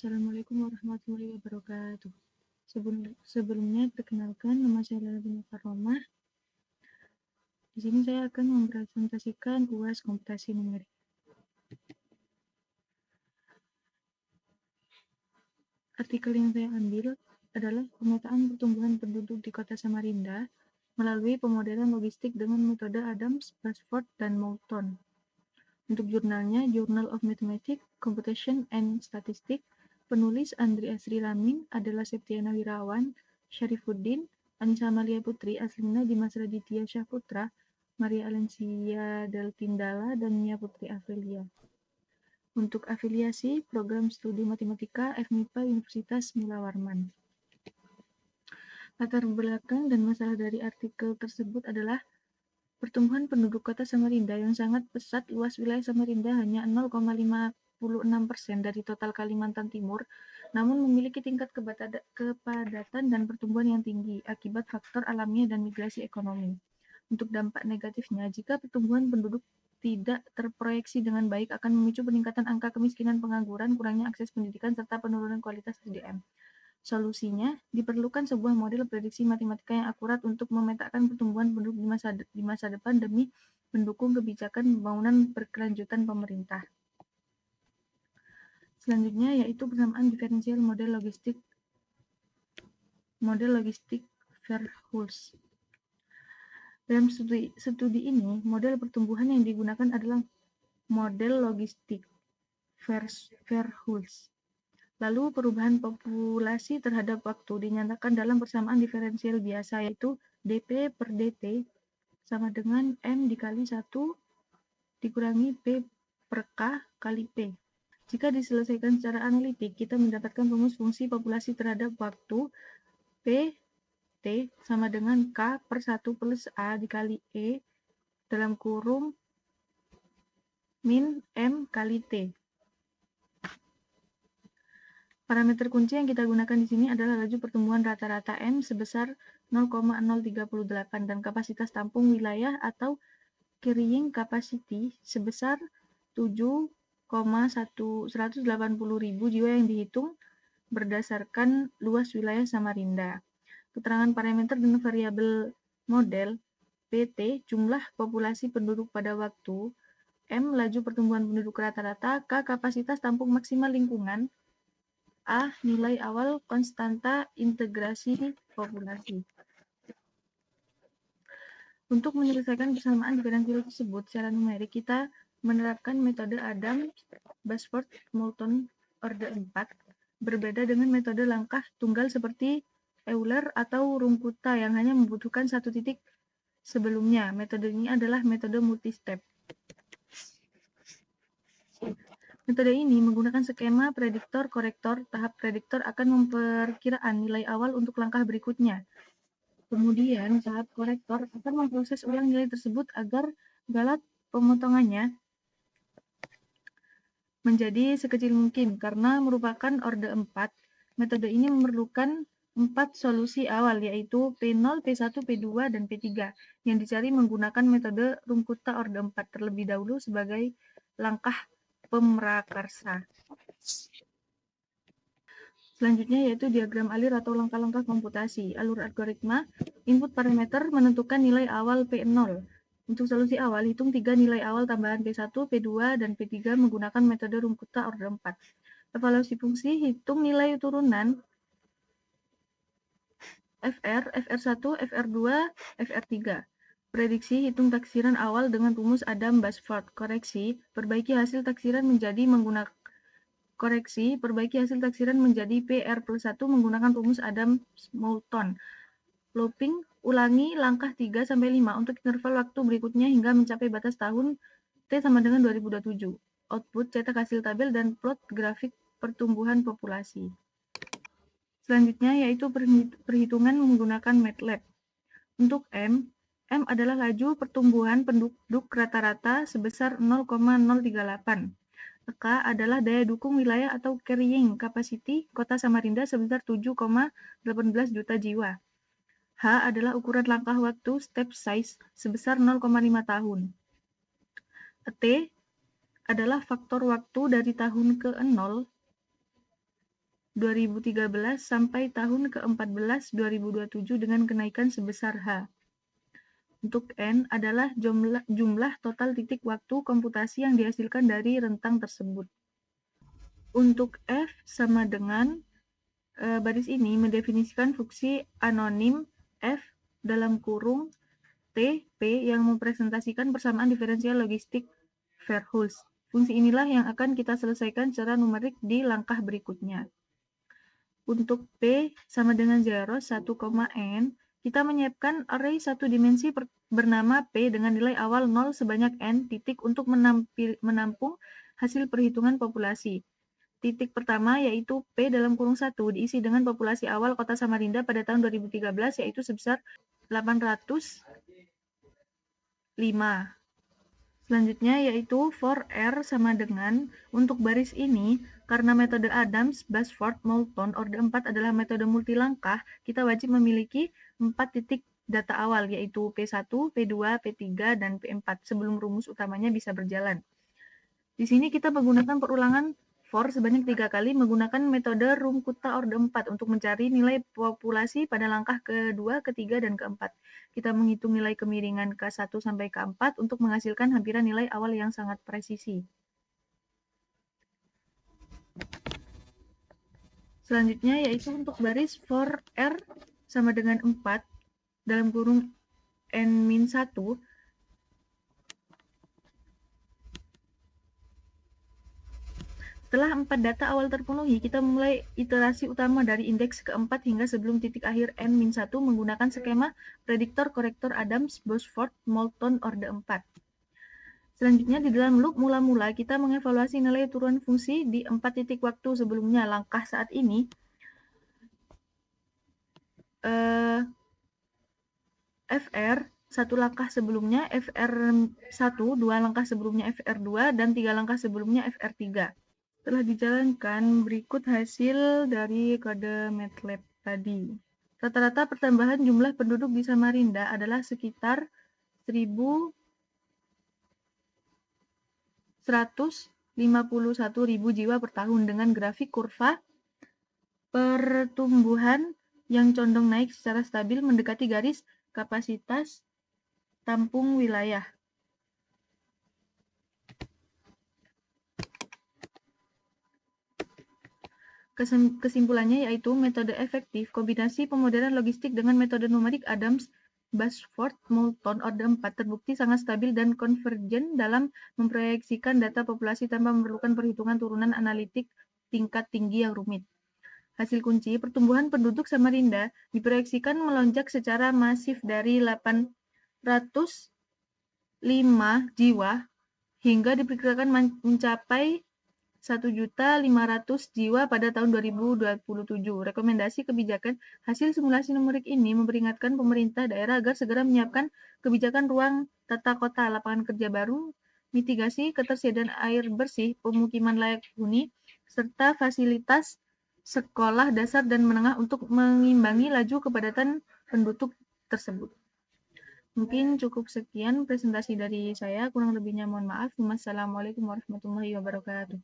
Assalamualaikum warahmatullahi wabarakatuh. Sebelumnya perkenalkan, nama saya Lala bin Karomah. Di sini saya akan mempresentasikan UAS komputasi numerik. Artikel yang saya ambil adalah pemetaan pertumbuhan penduduk di kota Samarinda melalui pemodelan logistik dengan metode Adams, Basford, dan Moulton. Untuk jurnalnya, Journal of Mathematics, Computation, and Statistics, penulis Andri Asri Ramin adalah Septiana Wirawan, Syarifuddin, Anissa Amalia Putri, Aslina Dimas Raditya Syahputra, Maria Alensia Deltindala, dan Nia Putri Afilia. Untuk afiliasi, Program Studi Matematika FMIPA Universitas Mula Warman. Latar belakang dan masalah dari artikel tersebut adalah pertumbuhan penduduk kota Samarinda yang sangat pesat. Luas wilayah Samarinda hanya 0,56% dari total Kalimantan Timur, namun memiliki tingkat kepadatan dan pertumbuhan yang tinggi akibat faktor alamiah dan migrasi ekonomi. Untuk dampak negatifnya, jika pertumbuhan penduduk tidak terproyeksi dengan baik akan memicu peningkatan angka kemiskinan, pengangguran, kurangnya akses pendidikan, serta penurunan kualitas SDM. Solusinya, diperlukan sebuah model prediksi matematika yang akurat untuk memetakan pertumbuhan penduduk di masa depan demi mendukung kebijakan pembangunan berkelanjutan pemerintah. Selanjutnya yaitu persamaan diferensial model logistik Verhulst. Dalam studi ini, model pertumbuhan yang digunakan adalah model logistik Verhulst. Lalu perubahan populasi terhadap waktu dinyatakan dalam persamaan diferensial biasa, yaitu dP per dt sama dengan M dikali 1 dikurangi P per K kali P. Jika diselesaikan secara analitik, kita mendapatkan rumus fungsi populasi terhadap waktu P T sama dengan K per 1 plus A dikali E dalam kurung min M kali T. Parameter kunci yang kita gunakan di sini adalah laju pertumbuhan rata-rata M sebesar 0,038 dan kapasitas tampung wilayah atau carrying capacity sebesar 7,180.000 jiwa yang dihitung berdasarkan luas wilayah Samarinda. Keterangan parameter dan variabel model PT, jumlah populasi penduduk pada waktu, M, laju pertumbuhan penduduk rata-rata, K, kapasitas tampung maksimal lingkungan, A, nilai awal konstanta integrasi populasi. Untuk menyelesaikan persamaan diferensial tersebut secara numerik, kita menerapkan metode Adams, Basford, Moulton, orde 4, berbeda dengan metode langkah tunggal seperti Euler atau Rumputa yang hanya membutuhkan satu titik sebelumnya. Metode ini adalah metode multi-step. Metode ini menggunakan skema prediktor-korektor. Tahap prediktor akan memperkiraan nilai awal untuk langkah berikutnya. Kemudian, tahap korektor akan memproses ulang nilai tersebut agar galat pemotongannya menjadi sekecil mungkin. Karena merupakan orde 4, metode ini memerlukan 4 solusi awal, yaitu P0, P1, P2, dan P3, yang dicari menggunakan metode Rumputa orde 4 terlebih dahulu sebagai langkah pemrakarsa. Selanjutnya yaitu diagram alir atau langkah-langkah komputasi. Alur algoritma, input parameter menentukan nilai awal P0. Untuk solusi awal, hitung 3 nilai awal tambahan P1, P2, dan P3 menggunakan metode Rumputa orde 4. Evaluasi fungsi, hitung nilai turunan FR, FR1, FR2, FR3. Prediksi, hitung taksiran awal dengan rumus Adams-Basford. Koreksi, perbaiki hasil taksiran menjadi PR plus 1 menggunakan rumus Adams-Moulton. Looping, ulangi langkah 3-5 untuk interval waktu berikutnya hingga mencapai batas tahun T sama dengan 2027. Output, cetak hasil tabel dan plot grafik pertumbuhan populasi. Selanjutnya yaitu perhitungan menggunakan MATLAB. Untuk M adalah laju pertumbuhan penduduk rata-rata sebesar 0,038. K adalah daya dukung wilayah atau carrying capacity kota Samarinda sebesar 7,18 juta jiwa. H adalah ukuran langkah waktu step size sebesar 0,5 tahun. T adalah faktor waktu dari tahun ke 0 2013 sampai tahun ke-14 2027 dengan kenaikan sebesar H. Untuk N adalah jumlah total titik waktu komputasi yang dihasilkan dari rentang tersebut. Untuk F sama dengan baris ini mendefinisikan fungsi anonim F dalam kurung T, P yang mempresentasikan persamaan diferensial logistik Verhulst. Fungsi inilah yang akan kita selesaikan secara numerik di langkah berikutnya. Untuk P sama dengan 0, 1,n, kita menyiapkan array satu dimensi bernama P dengan nilai awal 0 sebanyak n titik untuk menampung hasil perhitungan populasi. Titik pertama yaitu P dalam kurung 1 diisi dengan populasi awal kota Samarinda pada tahun 2013 yaitu sebesar 805. Selanjutnya yaitu for R sama dengan untuk baris ini karena metode Adams, Basford, Moulton orde 4 adalah metode multilangkah, kita wajib memiliki 4 titik data awal yaitu P1, P2, P3 dan P4 sebelum rumus utamanya bisa berjalan. Di sini kita menggunakan perulangan for sebanyak 3 kali menggunakan metode Rumkuta orde 4 untuk mencari nilai populasi pada langkah kedua, ketiga, dan keempat. Kita menghitung nilai kemiringan K1 sampai K4 untuk menghasilkan hampiran nilai awal yang sangat presisi. Selanjutnya yaitu untuk baris for R sama dengan 4 dalam kurung N-1. Setelah 4 data awal terpenuhi, kita mulai iterasi utama dari indeks keempat hingga sebelum titik akhir N-1 menggunakan skema prediktor korektor Adams, Basford, Moulton orde 4. Selanjutnya di dalam loop mula-mula kita mengevaluasi nilai turunan fungsi di 4 titik waktu sebelumnya. Langkah saat ini FR satu langkah sebelumnya FR1, 2 langkah sebelumnya FR2, dan 3 langkah sebelumnya FR3. Setelah dijalankan, berikut hasil dari kode MATLAB tadi. Rata-rata pertambahan jumlah penduduk di Samarinda adalah sekitar 151.000 jiwa per tahun dengan grafik kurva pertumbuhan yang condong naik secara stabil mendekati garis kapasitas tampung wilayah. Kesimpulannya yaitu metode efektif kombinasi pemodelan logistik dengan metode numerik Adams, Basford, Moulton orde 4 terbukti sangat stabil dan konvergen dalam memproyeksikan data populasi tanpa memerlukan perhitungan turunan analitik tingkat tinggi yang rumit. Hasil kunci, pertumbuhan penduduk Samarinda diproyeksikan melonjak secara masif dari 805 jiwa hingga diperkirakan mencapai 1.500.000 jiwa pada tahun 2027. Rekomendasi kebijakan hasil simulasi numerik ini memperingatkan pemerintah daerah agar segera menyiapkan kebijakan ruang tata kota, lapangan kerja baru, mitigasi ketersediaan air bersih, pemukiman layak huni, serta fasilitas sekolah dasar dan menengah untuk mengimbangi laju kepadatan penduduk tersebut. Mungkin cukup sekian presentasi dari saya, kurang lebihnya mohon maaf. Wassalamualaikum warahmatullahi wabarakatuh.